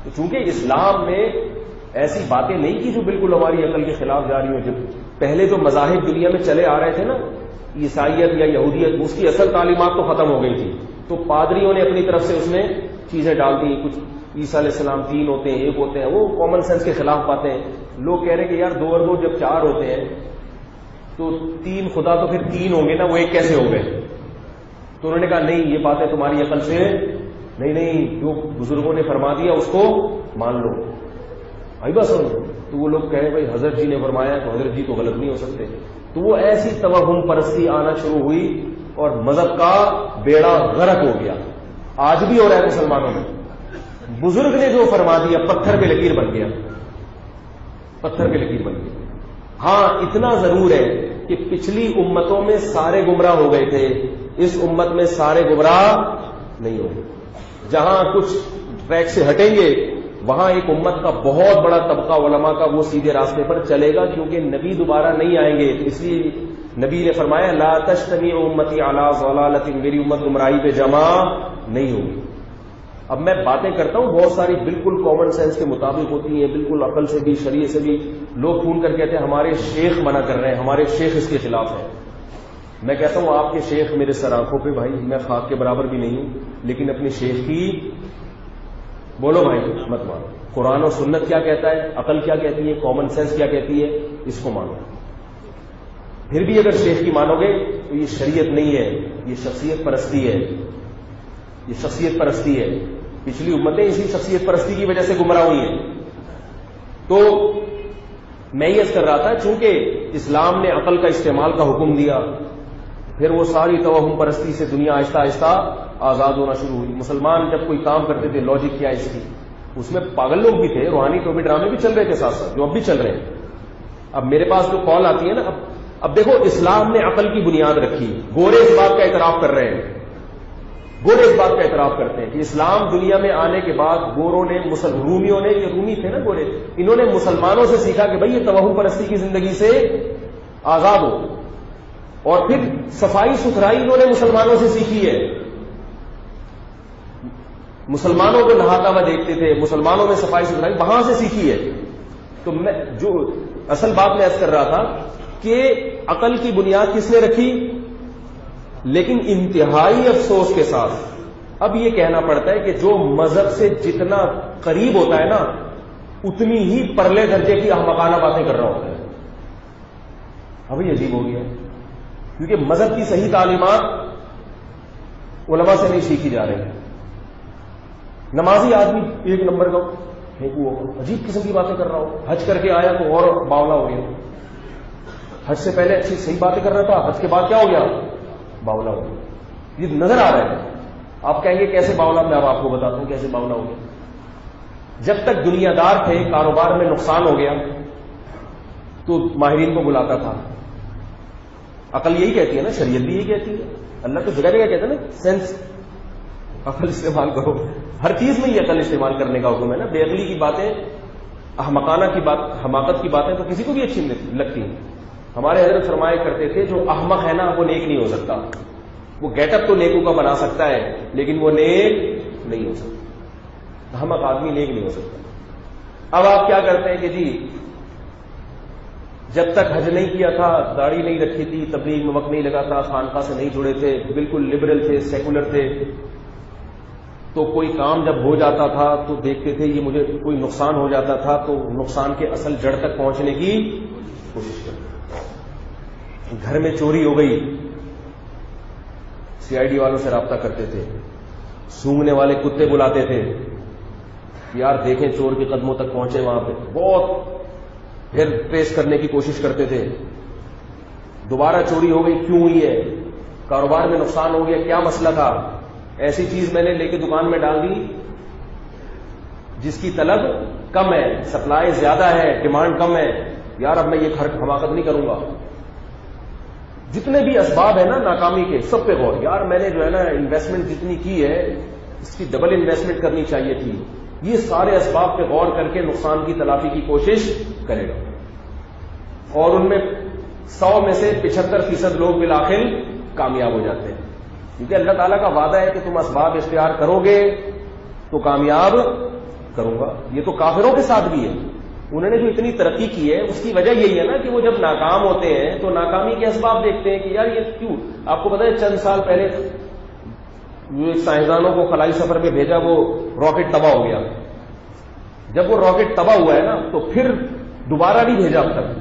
تو چونکہ اسلام نے ایسی باتیں نہیں کی جو بالکل ہماری عقل کے خلاف جا رہی ہوں. جب پہلے جو مذاہب دنیا میں چلے آ رہے تھے نا، عیسائیت یا یہودیت، اس کی اصل تعلیمات تو ختم ہو گئی تھی، تو پادریوں نے اپنی طرف سے اس میں چیزیں ڈال دی. کچھ عیسیٰ علیہ السلام 3 ہوتے ہیں، 1 ہوتے ہیں، وہ کامن سینس کے خلاف باتیں ہیں. لوگ کہہ رہے ہیں کہ یار 2 اور 2 جب 4 ہوتے ہیں تو 3 خدا تو پھر 3 ہوں گے نا، وہ 1 کیسے ہو گئے؟ تو انہوں نے کہا نہیں، یہ باتیں تمہاری عقل سے نہیں، جو بزرگوں نے فرما دیا اس کو مان لو. آئی بس. تو وہ لوگ کہے بھائی حضرت جی نے فرمایا تو حضرت جی تو غلط نہیں ہو سکتے. تو وہ ایسی توہم پرستی آنا شروع ہوئی اور مذہب کا بیڑا غرق ہو گیا. آج بھی ہو رہا ہے مسلمانوں میں. بزرگ نے جو فرما دیا پتھر پہ لکیر بن گیا، پتھر پہ لکیر بن گیا. ہاں اتنا ضرور ہے کہ پچھلی امتوں میں سارے گمراہ ہو گئے تھے، اس امت میں سارے گمراہ نہیں ہوں گے. جہاں کچھ ٹریک سے ہٹیں گے وہاں ایک امت کا بہت بڑا طبقہ علماء کا وہ سیدھے راستے پر چلے گا، کیونکہ نبی دوبارہ نہیں آئیں گے. اس لیے نبی نے فرمایا لا تجتمع امتی علی ضلالۃ، میری امت گمراہی پہ جمع نہیں ہوگی. اب میں باتیں کرتا ہوں بہت ساری بالکل کامن سینس کے مطابق ہوتی ہیں، بالکل عقل سے بھی شریعت سے بھی. لوگ فون کر کہتے ہیں ہمارے شیخ منع کر رہے ہیں، ہمارے شیخ اس کے خلاف ہیں. میں کہتا ہوں آپ کے شیخ میرے سر آنکھوں پہ بھائی، میں خاک کے برابر بھی نہیں ہوں، لیکن اپنی شیخ کی بولو بھائی مت مانو. قرآن و سنت کیا کہتا ہے، عقل کیا کہتی ہے، کامن سینس کیا کہتی ہے، اس کو مانو. پھر بھی اگر شیخ کی مانو گے تو یہ شریعت نہیں ہے، یہ شخصیت پرستی ہے، یہ شخصیت پرستی ہے. پچھلی امتیں اسی شخصیت پرستی کی وجہ سے گمراہ ہوئی ہیں. تو میں یہ کر رہا تھا چونکہ اسلام نے عقل کا استعمال کا حکم دیا، پھر وہ ساری توہم پرستی سے دنیا آہستہ آہستہ آزاد ہونا شروع ہوئی. مسلمان جب کوئی کام کرتے تھے لاجک کیا اس کی، اس میں پاگل لوگ بھی تھے، روحانی ٹوپی ڈرامے بھی چل رہے تھے ساتھ ساتھ، جو اب بھی چل رہے ہیں. اب میرے پاس جو کال آتی ہے نا، اب دیکھو اسلام نے عقل کی بنیاد رکھی. گورے اس بات کا اعتراف کر رہے ہیں، گورے اس بات کا اعتراف کرتے ہیں کہ اسلام دنیا میں آنے کے بعد گوروں نے رومیوں نے، یہ رومی تھے نا گورے، انہوں نے مسلمانوں سے سیکھا کہ بھائی یہ توہم پرستی کی زندگی سے آزاد ہو. اور پھر صفائی ستھرائی انہوں نے مسلمانوں سے سیکھی ہے. مسلمانوں کو نہاتا ہوا دیکھتے تھے، مسلمانوں میں صفائی ستھرائی وہاں سے سیکھی ہے. تو میں جو اصل بات میں عرض کر رہا تھا کہ عقل کی بنیاد کس نے رکھی، لیکن انتہائی افسوس کے ساتھ اب یہ کہنا پڑتا ہے کہ جو مذہب سے جتنا قریب ہوتا ہے نا اتنی ہی پرلے درجے کی احمقانہ باتیں کر رہا ہوتا ہے. ابھی عجیب ہو گیا کیونکہ مذہب کی صحیح تعلیمات علماء سے نہیں سیکھی جا رہی. نمازی آدمی 1 نمبر کا پھینکو عجیب قسم کی باتیں کر رہا ہو، حج کر کے آیا تو اور باولا ہو گیا. حج سے پہلے اچھی صحیح باتیں کر رہا تھا، حج کے بعد کیا ہو گیا، باولا ہو گیا. یہ نظر آ رہا ہے. آپ کہیں گے کیسے باولا، میں اب آپ کو بتاتا ہوں کیسے باولا ہو گیا. جب تک دنیا دار تھے، کاروبار میں نقصان ہو گیا تو ماہرین کو بلاتا تھا. عقل یہی کہتی ہے نا، شریعت بھی یہی کہتی ہے. اللہ تو جگہ جگہ کہتا ہے نا سینس، عقل استعمال کرو. ہر چیز میں یہ عقل استعمال کرنے کا حکم ہے نا. بے عقلی کی باتیں، احمقانہ کی بات، حماقت کی باتیں تو کسی کو بھی اچھی لگتی ہیں. ہمارے حضرت فرمایا کرتے تھے جو احمق ہے نا وہ نیک نہیں ہو سکتا. وہ گیٹ اپ تو نیکوں کا بنا سکتا ہے لیکن وہ نیک نہیں ہو سکتا. احمق آدمی نیک نہیں ہو سکتا. اب آپ کیا کرتے ہیں کہ جی جب تک حج نہیں کیا تھا، داڑھی نہیں رکھی تھی، تبلیغ میں وقت نہیں لگا تھا، خانقاہ سے نہیں جڑے تھے، بالکل لبرل تھے، سیکولر تھے، تو کوئی کام جب ہو جاتا تھا تو دیکھتے تھے یہ مجھے کوئی نقصان ہو جاتا تھا تو نقصان کے اصل جڑ تک پہنچنے کی کوشش کرتے. گھر میں چوری ہو گئی، CID والوں سے رابطہ کرتے تھے. سونگنے والے کتے بلاتے تھے، یار دیکھیں چور کے قدموں تک پہنچے وہاں پہ، بہت پھر ٹریس کرنے کی کوشش کرتے تھے. دوبارہ چوری ہو گئی، کیوں ہوئی ہے، کاروبار میں نقصان ہو گیا، کیا مسئلہ تھا. ایسی چیز میں نے لے کے دکان میں ڈال دی جس کی طلب کم ہے، سپلائی زیادہ ہے، ڈیمانڈ کم ہے، یار اب میں یہ حماقت نہیں کروں گا. جتنے بھی اسباب ہیں نا ناکامی کے، سب پہ غور. یار میں نے جو ہے نا انویسٹمنٹ جتنی کی ہے اس کی ڈبل انویسٹمنٹ کرنی چاہیے تھی. یہ سارے اسباب پہ غور کر کے نقصان کی تلافی کی کوشش کرے گا. اور ان میں 100 میں سے 75% لوگ بالآخر کامیاب ہو جاتے ہیں، کیونکہ اللہ تعالیٰ کا وعدہ ہے کہ تم اسباب اختیار کرو گے تو کامیاب کروں گا. یہ تو کافروں کے ساتھ بھی ہے. انہوں نے جو اتنی ترقی کی ہے اس کی وجہ یہی ہے نا کہ وہ جب ناکام ہوتے ہیں تو ناکامی کے اسباب دیکھتے ہیں کہ یار یہ کیوں. آپ کو پتا ہے چند سال پہلے سائنسدانوں کو خلائی سفر میں بھیجا, وہ راکٹ تباہ ہو گیا. جب وہ راکٹ تباہ ہوا ہے نا تو پھر دوبارہ نہیں بھیجا اب تک.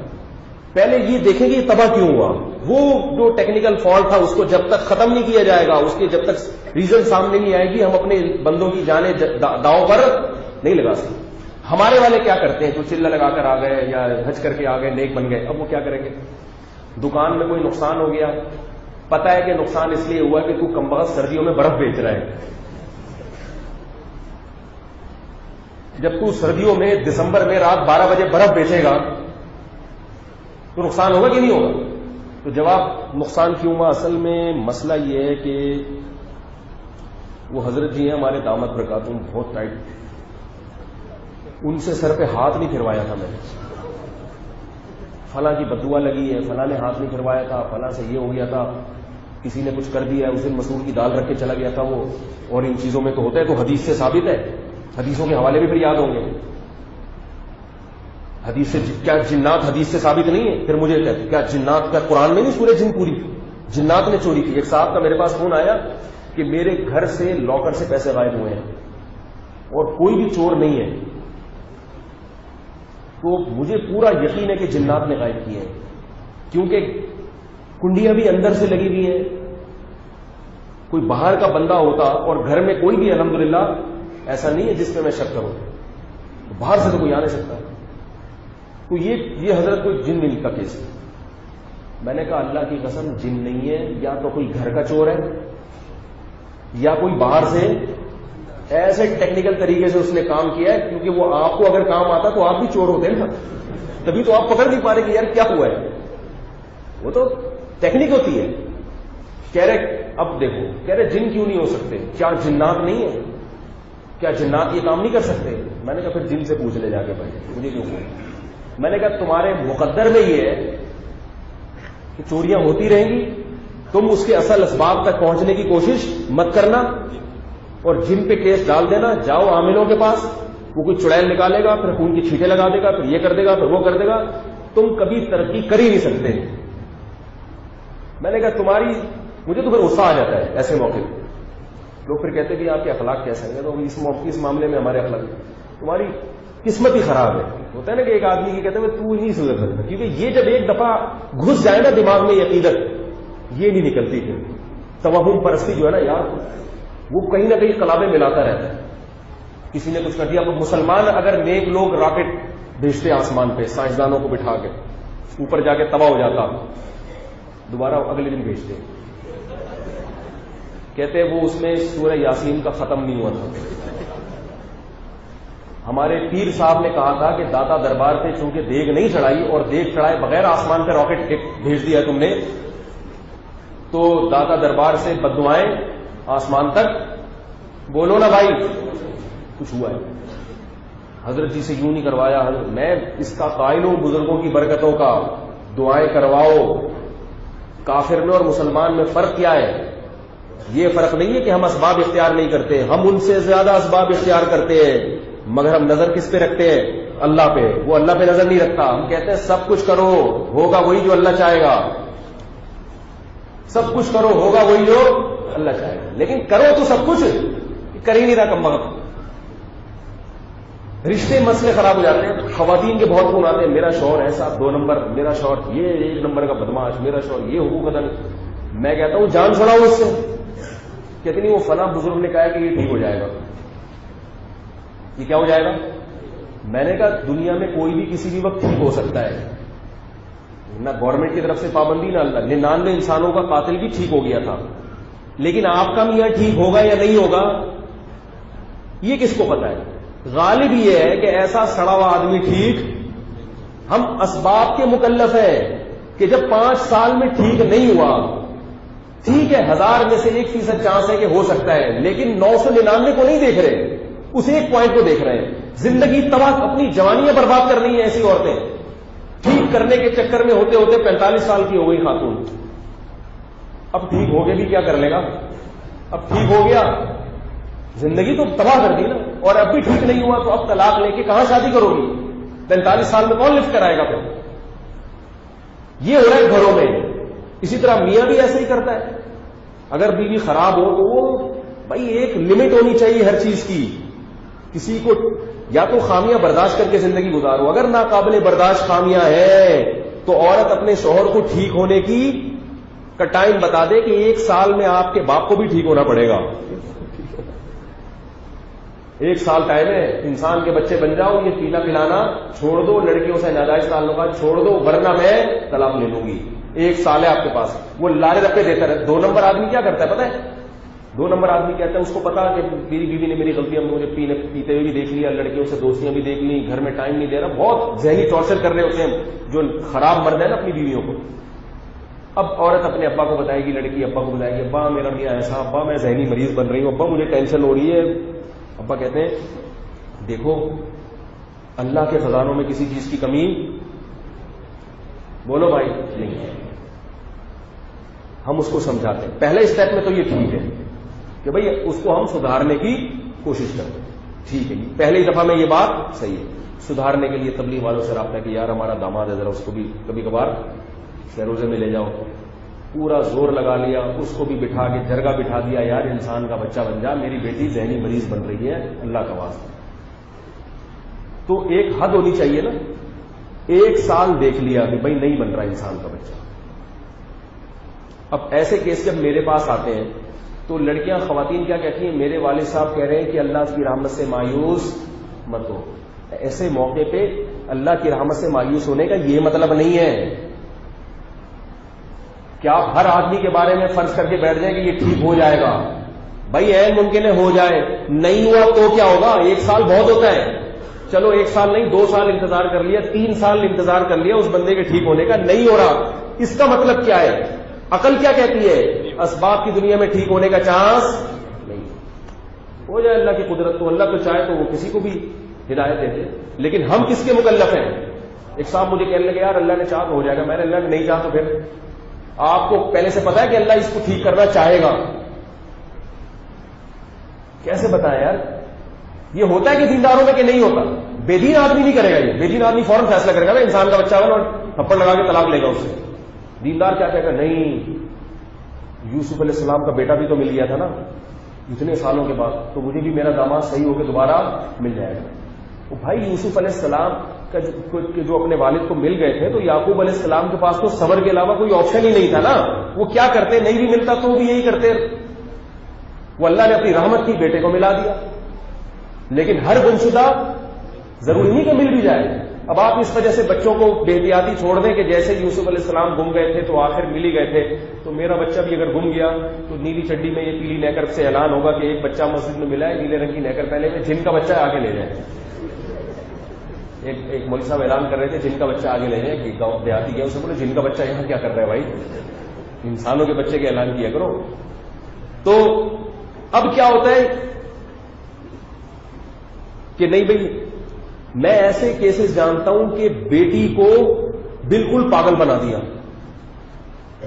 پہلے یہ دیکھیں گے یہ تباہ کیوں ہوا. وہ جو ٹیکنیکل فالٹ تھا اس کو جب تک ختم نہیں کیا جائے گا, اس کے جب تک ریزن سامنے نہیں آئے گی, ہم اپنے بندوں کی جانیں داؤ پر نہیں لگا سکتے. ہمارے والے کیا کرتے ہیں, جو چلہ لگا کر آ گئے یا حج کر کے آ گئے, نیک بن گئے, اب وہ کیا کریں گے. دکان میں کوئی نقصان ہو گیا, پتا ہے کہ نقصان اس لیے ہوا کہ تو کمبخت سردیوں میں برف بیچ رہا ہے. جب تو سردیوں میں دسمبر میں رات 12 بجے برف بیچے گا تو نقصان ہوگا کہ نہیں ہوگا. تو جواب نقصان کیوں ہوا, اصل میں مسئلہ یہ ہے کہ وہ حضرت جی ہیں ہمارے دامت برکاتہم بہت ٹائٹ, ان سے سر پہ ہاتھ نہیں پھروایا تھا میں نے. فلاں کی بددعا لگی ہے, فلاں نے ہاتھ نہیں پھروایا تھا, فلاں سے یہ ہو گیا تھا, کسی نے کچھ کر دیا ہے, اس دن مسور کی دال رکھ کے چلا گیا تھا وہ, اور ان چیزوں میں تو ہوتا ہے. تو حدیث سے ثابت ہے, حدیثوں کے حوالے بھی پھر یاد ہوں گے. حدیث سے کیا جنات حدیث سے ثابت نہیں ہے. پھر مجھے کہتے کیا جنات کا قرآن میں نہیں سورہ جن پوری جنات نے چوری کی. ایک صاحب کا میرے پاس فون آیا کہ میرے گھر سے لاکر سے پیسے غائب ہوئے ہیں اور کوئی بھی چور نہیں ہے. تو مجھے پورا یقین ہے کہ جنات نے غائب کیے ہیں, کیونکہ کنڈیاں بھی اندر سے لگی ہوئی ہیں. کوئی باہر کا بندہ ہوتا اور گھر میں کوئی بھی الحمدللہ ایسا نہیں ہے جس پہ میں شک کروں, باہر سے تو کوئی آ نہیں سکتا. تو یہ حضرت کوئی جن نہیں کا کیس ہے. میں نے کہا اللہ کی قسم جن نہیں ہے, یا تو کوئی گھر کا چور ہے یا کوئی باہر سے ایسے ٹیکنیکل طریقے سے اس نے کام کیا ہے, کیونکہ وہ آپ کو اگر کام آتا تو آپ بھی چور ہوتے نا, تبھی تو آپ پکڑ نہیں پا رہے کہ یار کیا ہوا ہے. وہ تو ٹیکنیک ہوتی ہے. کہہ رہے اب دیکھو, کہہ رہے جن کیوں نہیں ہو سکتے, کیا جنات نہیں ہے, کیا جنات یہ کام نہیں کر سکتے. میں نے کہا پھر جن سے پوچھ لے جا کے بھائی, مجھے کیوں پوچھ. میں نے کہا تمہارے مقدر میں یہ ہے کہ چوریاں ہوتی رہیں گی, تم اس کے اصل اسباب تک پہنچنے کی کوشش مت کرنا اور جن پہ کیس ڈال دینا. جاؤ عاملوں کے پاس, وہ کوئی چڑیل نکالے گا, پھر خون کی چھینٹیں لگا دے گا, پھر یہ کر دے گا, پھر وہ کر دے گا. تم کبھی ترقی کر ہی نہیں سکتے. میں نے کہا تمہاری, مجھے تو پھر غصہ آ جاتا ہے ایسے موقع پہ. لوگ پھر کہتے ہیں کہ آپ کے اخلاق کیسے ہیں, تو اس معاملے میں ہمارے اخلاق, تمہاری قسمت ہی خراب ہے. ہوتا ہے نا کہ ایک آدمی کی کہتے ہیں تو ہی نہیں سدھر سکتا, کیونکہ یہ جب ایک دفعہ گھس جائے نا دماغ میں عقیدت, یہ نہیں نکلتی. پھر توہم پرستی جو ہے نا یار, وہ کہیں نہ کہیں قلابیں ملاتا رہتا ہے. کسی نے کچھ کر دیا. مسلمان اگر نیک لوگ راکٹ بھیجتے آسمان پہ سائنسدانوں کو بٹھا کے, اوپر جا کے تباہ ہو جاتا, دوبارہ اگلے دن بھیجتے. کہتے وہ اس میں سورہ یاسین کا ختم نہیں ہوا تھا. ہمارے پیر صاحب نے کہا تھا کہ داتا دربار پہ چونکہ دیگ نہیں چڑھائی اور دیگ چڑھائے بغیر آسمان پہ راکٹ بھیج دیا تم نے, تو داتا دربار سے بددعائیں آسمان تک. بولو نا بھائی, کچھ ہوا ہے. حضرت جی سے یوں نہیں کروایا. میں اس کا قائل ہوں بزرگوں کی برکتوں کا. دعائیں کرواؤ. کافر میں اور مسلمان میں فرق کیا ہے؟ یہ فرق نہیں ہے کہ ہم اسباب اختیار نہیں کرتے, ہم ان سے زیادہ اسباب اختیار کرتے ہیں, مگر ہم نظر کس پہ رکھتے ہیں؟ اللہ پہ. وہ اللہ پہ نظر نہیں رکھتا. ہم کہتے ہیں سب کچھ کرو, ہوگا وہی جو اللہ چاہے گا. سب کچھ کرو, ہوگا وہی جو اللہ چاہے گا. لیکن کرو تو سب کچھ کر ہی نہیں رہا کم وقت. رشتے مسئلے خراب ہو جاتے ہیں. خواتین کے بہت فون آتے ہیں, میرا شوہر ایسا 2 نمبر, میرا شوہر یہ 1 نمبر کا بدماش, میرا شوہر یہ حقوق ادا. میں کہتا ہوں جان چھوڑاؤ اس سے. کہتے نہیں وہ فلاں بزرگ نے کہا کہ یہ ٹھیک ہو جائے گا. یہ کیا ہو جائے گا؟ میں نے کہا دنیا میں کوئی بھی کسی بھی وقت ٹھیک ہو سکتا ہے, نہ گورنمنٹ کی طرف سے پابندی نہ اللہ. 99 انسانوں کا قاتل بھی ٹھیک ہو گیا تھا, لیکن آپ کا میاں ٹھیک ہوگا یا نہیں ہوگا یہ کس کو پتا ہے؟ غالب یہ ہے کہ ایسا سڑا ہوا آدمی ٹھیک. ہم اسباب کے مکلف ہیں کہ جب 5 سال میں ٹھیک نہیں ہوا, ٹھیک ہے 1000 میں سے 1% چانس ہے کہ ہو سکتا ہے, لیکن 999 کو نہیں دیکھ رہے, اس ایک پوائنٹ کو دیکھ رہے ہیں. زندگی تباہ, اپنی جوانیاں برباد کرنی ہے ایسی عورتیں. ٹھیک کرنے کے چکر میں ہوتے ہوتے 45 سال کی ہو گئی خاتون. اب ٹھیک ہو گیا بھی کیا کر لے گا؟ اب ٹھیک ہو گیا, زندگی تو تباہ کر دی نا. اور اب بھی ٹھیک نہیں ہوا تو اب طلاق لے کے کہاں شادی کرو گی؟ 45 سال میں کون لفٹ کرائے گا پھر؟ یہ ہو رہا ہے گھروں میں. اسی طرح میاں بھی ایسے ہی کرتا ہے. اگر بیوی خراب ہو تو وہ بھائی ایک لمٹ ہونی چاہیے ہر چیز کی. کسی کو یا تو خامیاں برداشت کر کے زندگی گزارو، اگر ناقابل برداشت خامیاں ہیں تو عورت اپنے شوہر کو ٹھیک ہونے کی کا ٹائم بتا دے کہ 1 سال میں آپ کے باپ کو بھی ٹھیک ہونا پڑے گا. 1 سال ٹائم ہے، انسان کے بچے بن جاؤ، یہ پینا پلانا چھوڑ دو، لڑکیوں سے ناجائز تعلقات چھوڑ دو، ورنہ میں طلاق لے لوں گی. 1 سال ہے آپ کے پاس. وہ لارے رپے دیتا رہتا. 2 نمبر آدمی کیا کرتا ہے پتہ ہے؟ 2 نمبر آدمی کہتا ہے اس کو پتا کہ میری بیوی نے میری غلطیاں مجھے پیتے ہوئے بھی دیکھ لیا، لڑکیوں سے دوستیاں بھی دیکھ لی، گھر میں ٹائم نہیں دے رہا. بہت ذہنی ٹارچر کر رہے ہوتے ہیں جو خراب مرد ہے نا اپنی بیویوں کو. اب عورت اپنے ابا کو بتائے گی، لڑکی ابا کو بتائے گی، ابا میرا میاں ایسا، ابا میں ذہنی مریض بن رہی ہوں، ابا مجھے ٹینشن ہو رہی ہے. ابا کہتے ہیں دیکھو اللہ کے خزانوں میں کسی چیز کی کمی بولو بھائی نہیں ہے. ہم اس کو سمجھاتے ہیں. پہلے اسٹیپ میں تو یہ ٹھیک ہے کہ بھئی اس کو ہم سدھارنے کی کوشش کرتے ہیں. ٹھیک ہے، پہلی دفعہ میں یہ بات صحیح ہے. سدھارنے کے لیے تبلیغ والوں سے رابطہ کہ یار ہمارا داماد ہے، ذرا اس کو بھی کبھی کبھار سیروزے میں لے جاؤ. پورا زور لگا لیا، اس کو بھی بٹھا کے جرگہ بٹھا دیا، یار انسان کا بچہ بن جا، میری بیٹی ذہنی مریض بن رہی ہے، اللہ کا واسطہ. تو ایک حد ہونی چاہیے نا. 1 سال دیکھ لیا کہ بھائی نہیں بن رہا انسان کا بچہ. اب ایسے کیس جب میرے پاس آتے ہیں تو لڑکیاں خواتین کیا کہتی ہیں، میرے والد صاحب کہہ رہے ہیں کہ اللہ کی رحمت سے مایوس مت ہو. ایسے موقع پہ اللہ کی رحمت سے مایوس ہونے کا یہ مطلب نہیں ہے کہ آپ ہر آدمی کے بارے میں فرض کر کے بیٹھ جائیں کہ یہ ٹھیک ہو جائے گا. بھائی عین ممکن ہے ہو جائے، نہیں ہوا تو کیا ہوگا؟ 1 سال بہت ہوتا ہے. چلو 1 سال نہیں 2 سال انتظار کر لیا، 3 سال انتظار کر لیا اس بندے کے ٹھیک ہونے کا، نہیں ہو رہا. اس کا مطلب کیا ہے؟ عقل کیا کہتی ہے؟ اسباب کی دنیا میں ٹھیک ہونے کا چانس نہیں. ہو جائے اللہ کی قدرت، تو اللہ تو چاہے تو وہ کسی کو بھی ہدایت دیتے. لیکن ہم کس کے مکلف ہیں؟ ایک صاحب مجھے کہنے لگے یار اللہ نے چاہا تو ہو جائے گا. میں نے اللہ نے نہیں چاہا تو پھر آپ کو پہلے سے پتا ہے کہ اللہ اس کو ٹھیک کرنا چاہے گا. کیسے بتائیں یار؟ یہ ہوتا ہے کہ دینداروں میں کہ نہیں ہوتا؟ بے دین آدمی نہیں کرے گا. یہ بے دین آدمی فوراً فیصلہ کرے گا نا انسان کا بچہ ہوگا اور تھپڑ لگا کے طلاق لے گا اس سے. دیندار کیا کہے گا؟ نہیں، یوسف علیہ السلام کا بیٹا بھی تو مل گیا تھا نا اتنے سالوں کے بعد، تو مجھے بھی میرا داماد صحیح ہو کے دوبارہ مل جائے گا. وہ بھائی یوسف علیہ السلام کا جو اپنے والد کو مل گئے تھے تو یعقوب علیہ السلام کے پاس تو صبر کے علاوہ کوئی آپشن ہی نہیں تھا نا. وہ کیا کرتے؟ نہیں بھی ملتا تو بھی یہی کرتے. وہ اللہ نے اپنی رحمت کی بیٹے کو ملا دیا. لیکن ہر گمشدہ ضروری نہیں کہ مل بھی جائے. اب آپ اس وجہ سے بچوں کو بے احتیاطی چھوڑ دیں کہ جیسے یوسف علیہ السلام گم گئے تھے تو آخر مل ہی گئے تھے، تو میرا بچہ بھی اگر گم گیا تو نیلی چڈی میں یہ پیلی نیکر سے اعلان ہوگا کہ ایک بچہ مسجد میں ملا ہے نیلے رنگ کی نیکر پہلے میں، جن کا بچہ آگے لے جائیں. ایک مولوی صاحب اعلان کر رہے تھے جن کا بچہ آگے لے جائیں. گاؤں دیہاتی گیا اسے بولے جن کا بچہ یہاں کیا کر رہا ہے بھائی، انسانوں کے بچے کے اعلان کیا کرو. تو اب کیا ہوتا ہے کہ نہیں بھائی میں ایسے کیسز جانتا ہوں کہ بیٹی کو بالکل پاگل بنا دیا.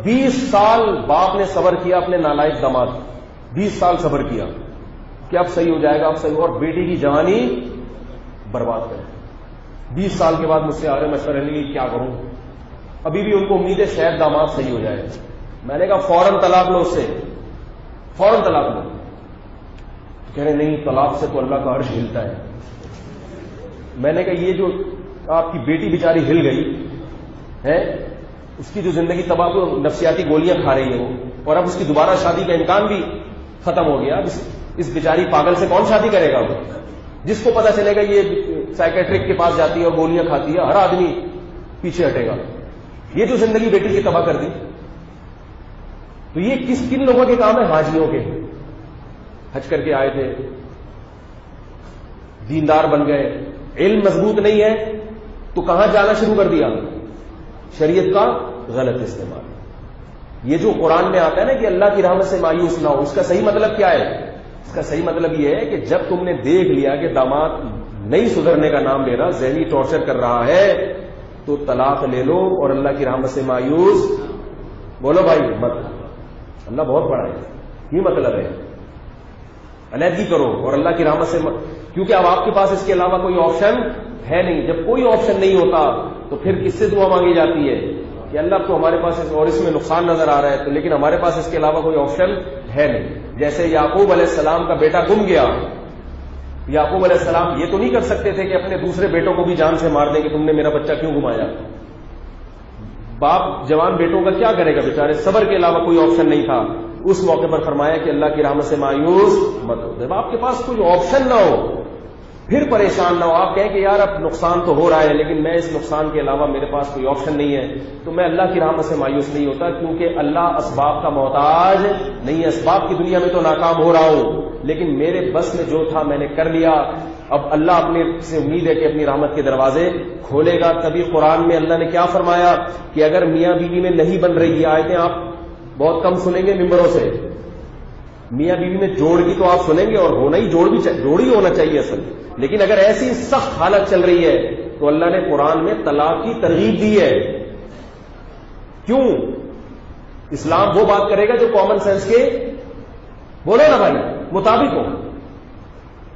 20 سال باپ نے صبر کیا اپنے نالائق داماد، 20 سال صبر کیا کہ اب صحیح ہو جائے گا، اب صحیح ہو، اور بیٹی کی جوانی برباد کر. 20 سال کے بعد مجھ سے آ رہے مشورہ لینے کی کیا کروں. ابھی بھی ان کو امید ہے شاید داماد صحیح ہو جائے. میں نے کہا فوراً طلاق لو، اس سے فوراً طلاق لو. کہہ رہے نہیں طلاق سے تو اللہ کا عرش ہلتا ہے. میں نے کہا یہ جو آپ کی بیٹی بیچاری ہل گئی ہے، اس کی جو زندگی تباہ کو نفسیاتی گولیاں کھا رہی ہے وہ، اور اب اس کی دوبارہ شادی کا امکان بھی ختم ہو گیا. اس بیچاری پاگل سے کون شادی کرے گا؟ وہ جس کو پتا چلے گا یہ سائیکیٹرک کے پاس جاتی ہے اور گولیاں کھاتی ہے، ہر آدمی پیچھے ہٹے گا. یہ جو زندگی بیٹی کی تباہ کر دی. تو یہ کن لوگوں کے کام ہے؟ حاجیوں کے. حج کر کے آئے تھے، دیندار بن گئے، علم مضبوط نہیں ہے تو کہاں جانا شروع کر دیا؟ شریعت کا غلط استعمال. یہ جو قرآن میں آتا ہے نا کہ اللہ کی رحمت سے مایوس نہ ہو، اس کا صحیح مطلب کیا ہے؟ اس کا صحیح مطلب یہ ہے کہ جب تم نے دیکھ لیا کہ داماد نہیں سدھرنے کا نام لے رہا، ذہنی ٹارچر کر رہا ہے، تو طلاق لے لو اور اللہ کی رحمت سے مایوس بولو بھائی مت. اللہ بہت بڑا ہے، یہ مطلب ہے. علیحدگی کرو اور اللہ کی رحمت سے کیونکہ اب آپ کے پاس اس کے علاوہ کوئی آپشن ہے نہیں. جب کوئی آپشن نہیں ہوتا تو پھر کس سے دعا مانگی جاتی ہے کہ اللہ تو ہمارے پاس اور اس میں نقصان نظر آ رہا ہے تو لیکن ہمارے پاس اس کے علاوہ کوئی آپشن ہے نہیں. جیسے یعقوب علیہ السلام کا بیٹا گم گیا, یعقوب علیہ السلام یہ تو نہیں کر سکتے تھے کہ اپنے دوسرے بیٹوں کو بھی جان سے مار دیں کہ تم نے میرا بچہ کیوں گمایا. باپ جوان بیٹوں کا کیا کرے گا بیچارے, صبر کے علاوہ کوئی آپشن نہیں تھا. اس موقع پر فرمایا کہ اللہ کی رحمت سے مایوس مت ہو. جب آپ کے پاس کوئی آپشن نہ ہو پھر پریشان نہ ہو, آپ کہیں کہ یار اب نقصان تو ہو رہا ہے لیکن میں اس نقصان کے علاوہ میرے پاس کوئی آپشن نہیں ہے, تو میں اللہ کی رحمت سے مایوس نہیں ہوتا, کیونکہ اللہ اسباب کا محتاج نہیں ہے. اسباب کی دنیا میں تو ناکام ہو رہا ہوں لیکن میرے بس میں جو تھا میں نے کر لیا. اب اللہ اپنے سے امید ہے کہ اپنی رحمت کے دروازے کھولے گا. تبھی قرآن میں اللہ نے کیا فرمایا کہ اگر میاں بیوی میں نہیں بن رہی, یہ آیتیں آپ بہت کم سنیں گے ممبروں سے, میاں بیوی میں جوڑ کی تو آپ سنیں گے اور ہونا ہی جوڑ ہی ہونا چاہیے اصل, لیکن اگر ایسی سخت حالت چل رہی ہے تو اللہ نے قرآن میں طلاق کی ترغیب دی ہے. کیوں؟ اسلام وہ بات کرے گا جو کامن سینس کے بولو نا بھائی مطابق ہو.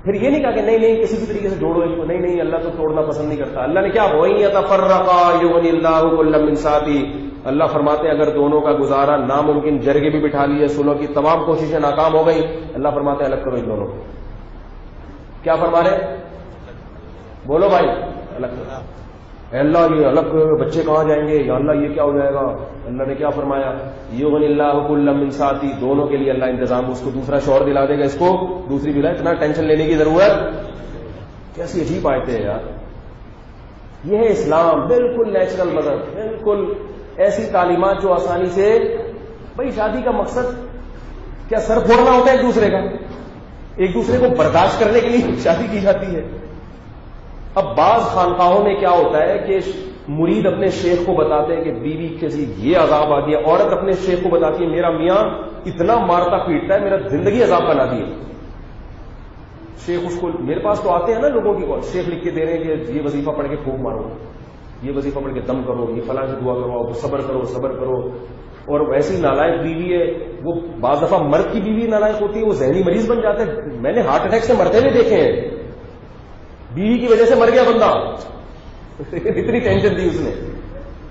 پھر یہ نہیں کہا کہ نہیں کسی بھی طریقے سے جوڑو اس کو, نہیں اللہ تو توڑنا پسند نہیں کرتا. اللہ نے کیا وَإِن يَتَفَرَّقَا يُغْنِ اللَّهُ كُلًّا مِّن سَعَتِهِ, اللہ فرماتے ہیں اگر دونوں کا گزارا ناممکن, جرگے بھی بٹھا لیے, سلو کی تمام کوششیں ناکام ہو گئی, اللہ فرماتے ہیں الگ کرو ان دونوں کو. کیا فرما رہے بولو بھائی, الگ کرو. اے اللہ یہ الگ بچے کہاں جائیں گے, یا اللہ یہ کیا ہو جائے گا. اللہ نے کیا فرمایا یغنی اللہ کلا من سعتی, دونوں کے لیے اللہ انتظام, اس کو دوسرا شوہر دلا دے گا, اس کو دوسری دلا, اتنا ٹینشن لینے کی ضرورت. کیسی عجیب آیتیں ہیں یار. یہ ہے اسلام, بالکل نیچرل مذہب, بالکل ایسی تعلیمات جو آسانی سے, بھائی شادی کا مقصد کیا سر پھوڑنا ہوتا ہے ایک دوسرے کا, ایک دوسرے کو برداشت کرنے کے لیے شادی کی جاتی ہے. اب بعض خانقاہوں میں کیا ہوتا ہے کہ مرید اپنے شیخ کو بتاتے ہیں کہ بیوی کے یہ عذاب آ گیا, عورت اپنے شیخ کو بتاتی ہے میرا میاں اتنا مارتا پیٹتا ہے, میرا زندگی عذاب بنا دی ہے. شیخ اس کو, میرے پاس تو آتے ہیں نا لوگوں کی, شیخ لکھ کے دے رہے ہیں کہ یہ وظیفہ پڑھ کے پھونک مارو, یہ وظیفہ پڑھ کے دم کرو, یہ فلاں سے دعا کرو, صبر کرو. اور ویسی نالائق بیوی ہے, وہ بعض دفعہ مرد کی بیوی نالائق ہوتی ہے, وہ ذہنی مریض بن جاتا ہے. میں نے ہارٹ اٹیک سے مرتے ہوئے دیکھے ہیں, بیوی کی وجہ سے مر گیا بندہ, اتنی ٹینشن دی اس نے.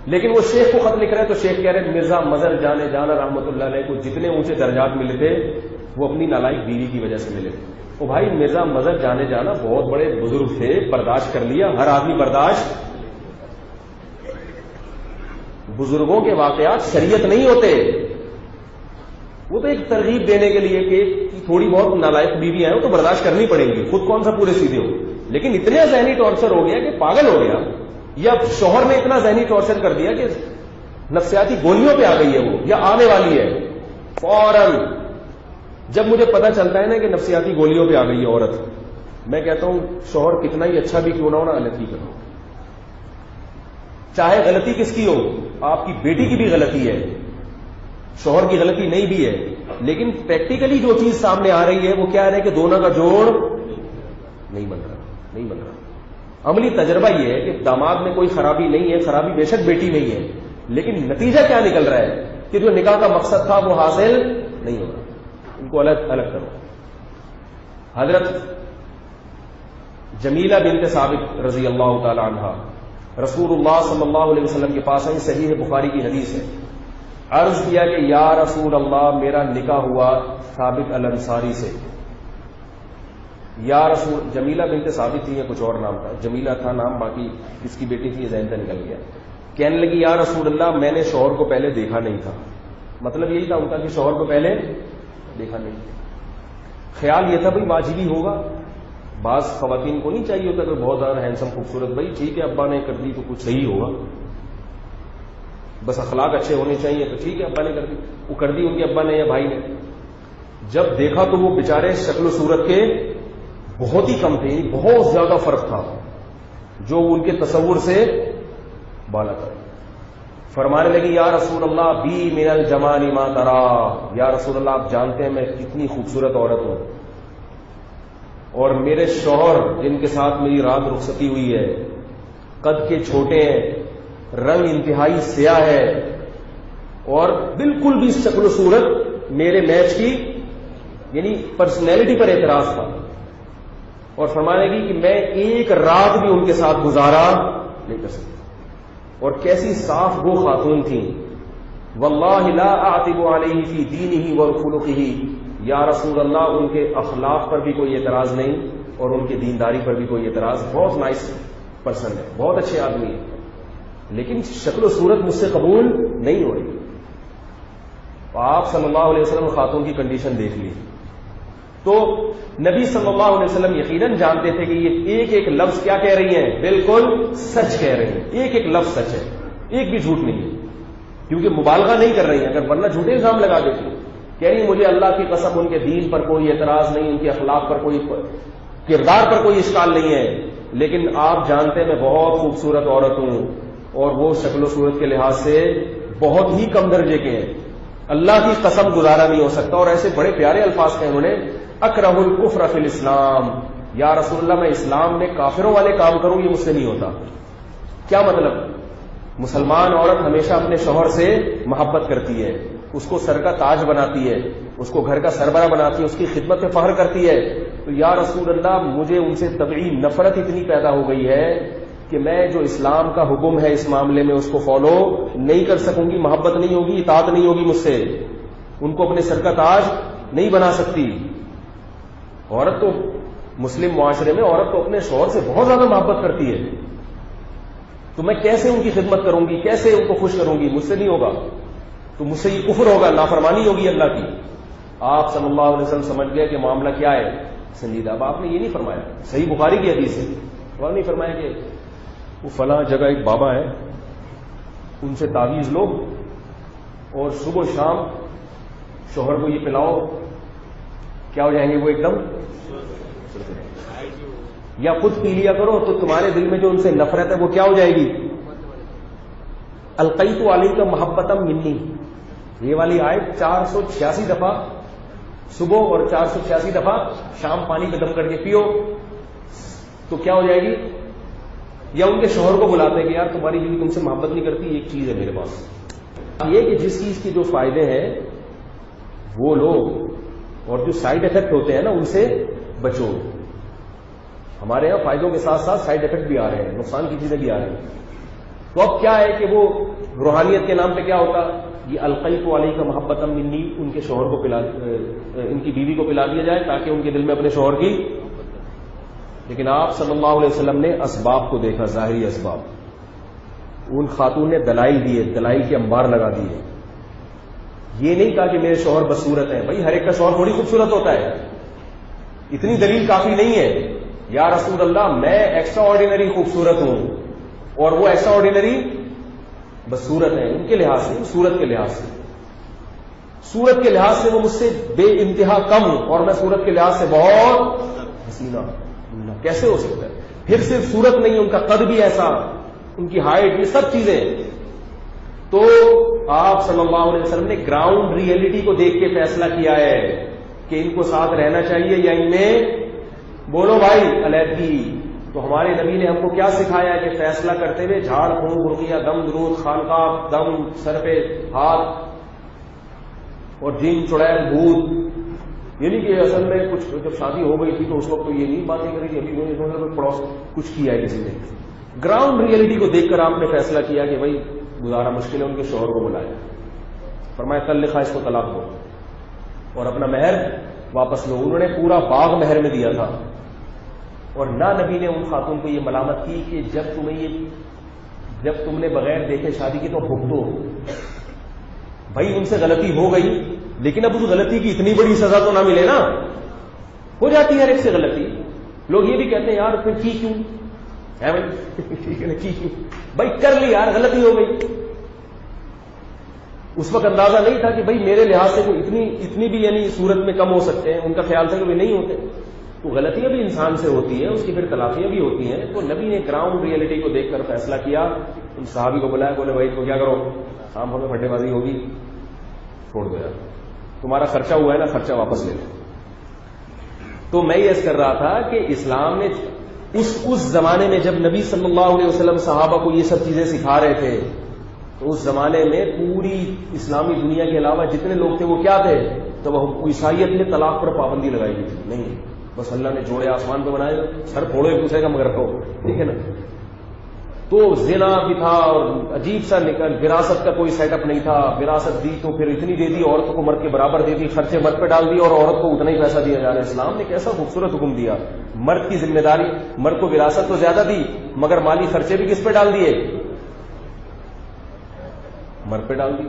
لیکن وہ شیخ کو خط لکھ رہے ہیں تو شیخ کہہ رہے ہیں مرزا مظہر جانا رحمت اللہ علیہ کو جتنے اونچے درجات ملے تھے وہ اپنی نالائق بیوی کی وجہ سے ملے تھے. وہ بھائی مرزا مظہر جانا بہت بڑے بزرگ تھے, برداشت کر لیا, ہر آدمی برداشت. بزرگوں کے واقعات شریعت نہیں ہوتے, وہ تو ایک ترغیب دینے کے لیے کہ تھوڑی بہت نالائق بیوی ہیں وہ تو برداشت کرنی پڑیں گی, خود کون سا پورے سیدھے ہو. لیکن اتنا ذہنی ٹارچر ہو گیا کہ پاگل ہو گیا, یا شوہر نے اتنا ذہنی ٹارچر کر دیا کہ نفسیاتی گولیوں پہ آ گئی ہے وہ, یا آنے والی ہے فوراً. جب مجھے پتا چلتا ہے نا کہ نفسیاتی گولیوں پہ آ گئی ہے عورت, میں کہتا ہوں شوہر کتنا ہی اچھا بھی کیوں نہ ہونا, غلطی کرو. چاہے غلطی کس کی ہو, آپ کی بیٹی کی بھی غلطی ہے, شوہر کی غلطی نہیں بھی ہے, لیکن پریکٹیکلی جو چیز سامنے آ رہی ہے وہ کیا ہے کہ دونوں کا جوڑ نہیں بن رہا. عملی تجربہ یہ ہے کہ داماد میں کوئی خرابی نہیں ہے, خرابی بے شک بیٹی نہیں ہے, لیکن نتیجہ کیا نکل رہا ہے کہ جو نکاح کا مقصد تھا وہ حاصل نہیں ہو رہا. ان کو الگ کرو. حضرت جمیلہ بنت ثابت رضی اللہ تعالی عنہا رسول اللہ صلی اللہ علیہ وسلم کے پاس آئی, صحیح بخاری کی حدیث ہے. عرض کیا کہ یا رسول اللہ میرا نکاح ہوا ثابت الانصاری سے. یا رسول, جمیلہ بنت ثابت تھی, یا کچھ اور نام تھا, جمیلہ تھا نام, باقی کس کی بیٹی تھی یہ ذہن سے نکل گیا. کہنے لگی یا رسول اللہ میں نے شوہر کو پہلے دیکھا نہیں تھا. مطلب یہی تھا ان کا کہ شوہر کو پہلے دیکھا نہیں. خیال یہ تھا بھائی واجبی ہوگا, بعض خواتین کو نہیں چاہیے ہوتا کہ بہت زیادہ ہینڈسم خوبصورت, بھائی ٹھیک ہے ابا نے کر دی تو کچھ صحیح ہوگا, بس اخلاق اچھے ہونے چاہیے تو ٹھیک ہے ابا نے کر دی, وہ کر دی ان کے ابا نے یا بھائی نے. جب دیکھا تو وہ بیچارے شکل و صورت کے بہت ہی کم تھے, بہت زیادہ فرق تھا جو ان کے تصور سے بالا تھا. فرمانے لگی یا رسول اللہ بی من الجمال ما ترا, یا رسول اللہ آپ جانتے ہیں میں کتنی خوبصورت عورت ہوں, اور میرے شوہر جن کے ساتھ میری رات رخصتی ہوئی ہے قد کے چھوٹے ہیں, رنگ انتہائی سیاہ ہے, اور بالکل بھی شکل و صورت میرے میچ کی, یعنی پرسنالٹی پر اعتراض تھا. اور فرمانے گی کہ میں ایک رات بھی ان کے ساتھ گزارا نہیں کر سکتا. اور کیسی صاف گو خاتون تھیں. واللہ لا اعتب علیہ فی دینہ وخلقہ، یا رسول اللہ ان کے اخلاق پر بھی کوئی اعتراض نہیں اور ان کی دینداری پر بھی کوئی اعتراض. بہت نائس پرسن ہے، بہت اچھے آدمی ہے، لیکن شکل و صورت مجھ سے قبول نہیں ہو رہی. آپ صلی اللہ علیہ وسلم خاتون کی کنڈیشن دیکھ لی. تو نبی صلی اللہ علیہ وسلم یقیناً جانتے تھے کہ یہ ایک ایک لفظ کیا کہہ رہی ہیں، بالکل سچ کہہ رہی ہیں. ایک ایک لفظ سچ ہے، ایک بھی جھوٹ نہیں ہے، کیونکہ مبالغہ نہیں کر رہی ہیں. اگر ورنہ جھوٹے الزام لگا دیتی، کہہ رہی مجھے اللہ کی قسم ان کے دین پر کوئی اعتراض نہیں، ان کے اخلاق پر کوئی، کردار پر کوئی اشکال نہیں ہے، لیکن آپ جانتے ہیں میں بہت خوبصورت عورت ہوں اور وہ شکل و صورت کے لحاظ سے بہت ہی کم درجے کے ہیں، اللہ کی قسم گزارا نہیں ہو سکتا. اور ایسے بڑے پیارے الفاظ کہیں انہوں نے، اکرہ الکفر فی الاسلام، یا رسول اللہ میں اسلام میں کافروں والے کام کروں یہ مجھ سے نہیں ہوتا. کیا مطلب؟ مسلمان عورت ہمیشہ اپنے شوہر سے محبت کرتی ہے، اس کو سر کا تاج بناتی ہے، اس کو گھر کا سربراہ بناتی ہے، اس کی خدمت میں فخر کرتی ہے. تو یا رسول اللہ مجھے ان سے طبعی نفرت اتنی پیدا ہو گئی ہے کہ میں جو اسلام کا حکم ہے اس معاملے میں اس کو فالو نہیں کر سکوں گی، محبت نہیں ہوگی، اطاعت نہیں ہوگی مجھ سے، ان کو اپنے سر کا تاج نہیں بنا سکتی. عورت تو مسلم معاشرے میں عورت تو اپنے شوہر سے بہت زیادہ محبت کرتی ہے، تو میں کیسے ان کی خدمت کروں گی، کیسے ان کو خوش کروں گی؟ مجھ سے نہیں ہوگا. تو مجھ سے یہ کفر ہوگا، نافرمانی ہوگی اللہ کی. آپ صلی اللہ علیہ وسلم سمجھ گئے کہ معاملہ کیا ہے سنجیدہ. اب آپ نے یہ نہیں فرمایا، صحیح بخاری کی حدیث ہے، وہ نہیں فرمایا کہ وہ فلاں جگہ ایک بابا ہے ان سے تعویذ لو اور صبح و شام شوہر کو یہ پلاؤ، کیا ہو جائیں گے وہ ایک دم، یا خود پی لیا کرو تو تمہارے دل میں جو ان سے نفرت ہے وہ کیا ہو جائے گی. القیت علیک محبتم منی، یہ والی آیت 486 دفعہ صبح اور 486 دفعہ شام پانی پہ دم کر کے پیو تو کیا ہو جائے گی. یا ان کے شوہر کو بلاتے ہیں کہ یار تمہاری بیوی تم سے محبت نہیں کرتی، ایک چیز ہے میرے پاس، یہ کہ جس چیز کے جو فائدے ہیں وہ لو اور جو سائیڈ افیکٹ ہوتے ہیں نا ان سے بچو. ہمارے یہاں فائدوں کے ساتھ ساتھ سائیڈ افیکٹ بھی آ رہے ہیں، نقصان کی چیزیں بھی آ رہی ہیں. تو اب کیا ہے کہ وہ روحانیت کے نام پہ کیا ہوتا، یہ القیت علیہ کا محبت منی ان کے شوہر کو ان کی بیوی کو پلا دیا جائے تاکہ ان کے دل میں اپنے شوہر کی. لیکن آپ صلی اللہ علیہ وسلم نے اسباب کو دیکھا، ظاہری اسباب. ان خاتون نے دلائل دیے، دلائل کے انبار لگا دیے. یہ نہیں کہا کہ میرے شوہر بدصورت ہیں. بھائی ہر ایک کا شوہر تھوڑی خوبصورت ہوتا ہے، اتنی دلیل کافی نہیں ہے. یا رسول اللہ میں ایکسٹرا آرڈینری خوبصورت ہوں اور وہ ایکسٹرا آرڈینری بدصورت ہیں، ان کے لحاظ سے، صورت کے لحاظ سے. صورت کے لحاظ سے وہ مجھ سے بے انتہا کم اور میں صورت کے لحاظ سے بہت حسینہ. کیسے ہو سکتا ہے؟ پھر صرف صورت نہیں، ان کا قد بھی ایسا، ان کی ہائٹ، یہ سب چیزیں. تو آپ صلی اللہ علیہ وسلم نے گراؤنڈ ریئلٹی کو دیکھ کے فیصلہ کیا ہے کہ ان کو ساتھ رہنا چاہیے یا ان میں بولو بھائی علیحدگی. تو ہمارے نبی نے ہم کو کیا سکھایا کہ فیصلہ کرتے ہوئے جھاڑ پھونک، رقیہ، دم درود، خانقاہ، دم سر پہ ہاتھ اور جن چڑیل بھوت. یہ نہیں کہ اصل میں کچھ جب شادی ہو گئی تھی تو اس وقت تو یہ نہیں باتیں کری تھی، ابھی انہوں نے پڑوس کچھ کیا ہے کسی نے. گراؤنڈ ریئلٹی کو دیکھ کر آپ نے فیصلہ کیا کہ بھائی گزارا مشکل ہے، ان کے شوہر کو بلایا، فرمایا طلقہ، اس کو طلاق دو اور اپنا مہر واپس لو. انہوں نے پورا باغ مہر میں دیا تھا. اور نہ نبی نے ان خاتون کو یہ ملامت کی کہ جب تم نے بغیر دیکھے شادی کی تو بھگتو. بھائی ان سے غلطی ہو گئی لیکن اب اس غلطی کی اتنی بڑی سزا تو نہ ملے نا. ہو جاتی ہے ہر ایک سے غلطی. لوگ یہ بھی کہتے ہیں یار پھر کی کیوں ہے بھائی، کی کیوں بھائی، کر لی یار، غلطی ہو گئی. اس وقت اندازہ نہیں تھا کہ بھائی میرے لحاظ سے وہ اتنی بھی یعنی صورت میں کم ہو سکتے ہیں. ان کا خیال تھا کہ وہ نہیں ہوتے. تو غلطیاں بھی انسان سے ہوتی ہیں، اس کی پھر تلافیاں بھی ہوتی ہیں. تو نبی نے گراؤنڈ ریئلٹی کو دیکھ کر فیصلہ کیا. ان صحابی کو بلایا، بولے بھائی تو کیا کرو، شام ہمیں پھٹے بازی ہوگی، چھوڑ دو یار، تمہارا خرچہ ہوا ہے نا، خرچہ واپس لے لو. تو میں یہ کر رہا تھا کہ اسلام نے اس زمانے میں جب نبی صلی اللہ علیہ وسلم صحابہ کو یہ سب چیزیں سکھا رہے تھے تو اس زمانے میں پوری اسلامی دنیا کے علاوہ جتنے لوگ تھے وہ کیا تھے؟ تو وہ عیسائیت نے طلاق پر پابندی لگائی ہوئی تھی. نہیں، بس اللہ نے جوڑے آسمان پہ بنائے، سر پھوڑو ایک دوسرے کا مگر رہو، ٹھیک ہے نا. تو زنا بھی تھا اور عجیب سا نکل، وراثت کا کوئی سیٹ اپ نہیں تھا. وراثت دی تو پھر اتنی دے دی، عورتوں کو مرد کے برابر دے دی، خرچے مرد پہ ڈال دی اور عورت کو اتنا ہی پیسہ دیا جا رہا ہے. اسلام نے کیسا خوبصورت حکم دیا. مرد کی ذمہ داری، مرد کو وراثت تو زیادہ دی مگر مالی خرچے بھی کس پہ ڈال دیے؟ مرد پہ ڈال دی.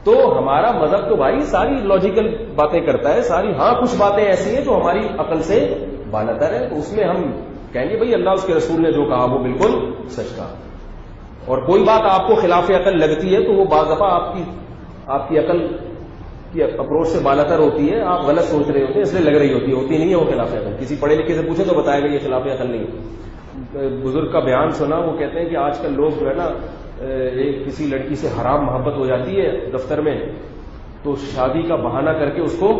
تو ہمارا مذہب تو بھائی ساری لاجیکل باتیں کرتا ہے ساری. ہاں کچھ باتیں ایسی ہیں جو ہماری عقل سے بالاتر ہے، تو اس میں ہم کہیں گے بھئی اللہ اس کے رسول نے جو کہا وہ بالکل سچ کہا. اور کوئی بات آپ کو خلاف عقل لگتی ہے تو وہ بعض دفعہ آپ کی عقل کی اپروچ سے بالاتر ہوتی ہے، آپ غلط سوچ رہے ہوتے ہیں اس لیے لگ رہی ہوتی نہیں ہے وہ خلاف عقل. کسی پڑھے لکھے سے پوچھے تو بتائے گا یہ خلاف عقل نہیں. بزرگ کا بیان سنا، وہ کہتے ہیں کہ آج کل لوگ جو ہے نا کسی لڑکی سے حرام محبت ہو جاتی ہے دفتر میں تو شادی کا بہانہ کر کے اس کو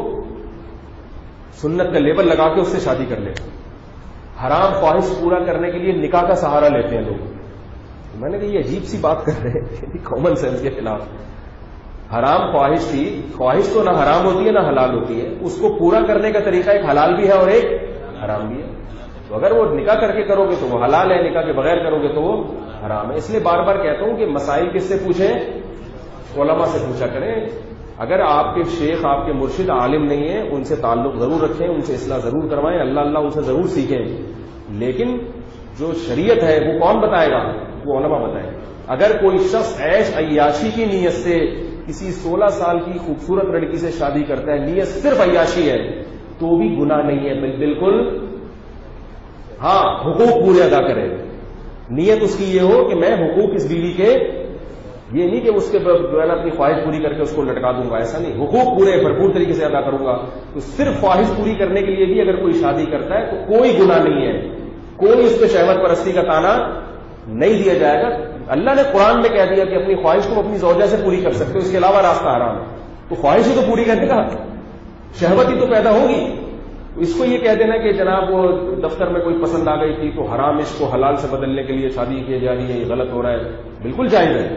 سنت کا لیبل لگا کے اس سے شادی کر لے. حرام خواہش پورا کرنے کے لیے نکاح کا سہارا لیتے ہیں لوگ. میں نے کہا یہ عجیب سی بات کر رہے ہیں کامن سینس کے خلاف. حرام خواہش تھی، خواہش تو نہ حرام ہوتی ہے نہ حلال ہوتی ہے، اس کو پورا کرنے کا طریقہ ایک حلال بھی ہے اور ایک حرام بھی ہے. تو اگر وہ نکاح کر کے کرو گے تو وہ حلال ہے، نکاح کے بغیر کرو گے تو وہ حرام ہے. اس لیے بار بار کہتا ہوں کہ مسائل کس سے پوچھیں؟ علماء سے پوچھا کریں. اگر آپ کے شیخ آپ کے مرشد عالم نہیں ہیں ان سے تعلق ضرور رکھیں، ان سے اصلاح ضرور کروائیں، اللہ ان سے ضرور سیکھیں. لیکن جو شریعت ہے وہ کون بتائے گا؟ وہ علماء بتائیں. اگر کوئی شخص عیش عیاشی کی نیت سے کسی 16 سال کی خوبصورت لڑکی سے شادی کرتا ہے، نیت صرف عیاشی ہے، تو بھی گناہ نہیں ہے بالکل. ہاں حقوق پورے ادا کرے. نیت اس کی یہ ہو کہ میں حقوق اس بیوی کے، یہ نہیں کہ اس کے جو ہے نا اپنی خواہش پوری کر کے اس کو لٹکا دوں گا، ایسا نہیں. حقوق پورے بھرپور طریقے سے ادا کروں گا. تو صرف خواہش پوری کرنے کے لیے بھی اگر کوئی شادی کرتا ہے تو کوئی گناہ نہیں ہے، کوئی اس پہ شہوت پرستی کا تانا نہیں دیا جائے گا. اللہ نے قرآن میں کہہ دیا کہ اپنی خواہش کو اپنی زوجہ سے پوری کر سکتے ہو، اس کے علاوہ راستہ حرام ہے. تو خواہش ہی تو پوری کرنے کا، شہوت ہی تو پیدا ہوگی. اس کو یہ کہہ دینا کہ جناب وہ دفتر میں کوئی پسند آ گئی تھی تو حرام عشق کو حلال سے بدلنے کے لیے شادی کی جا رہی ہے، یہ غلط ہو رہا ہے، بالکل جائز ہے.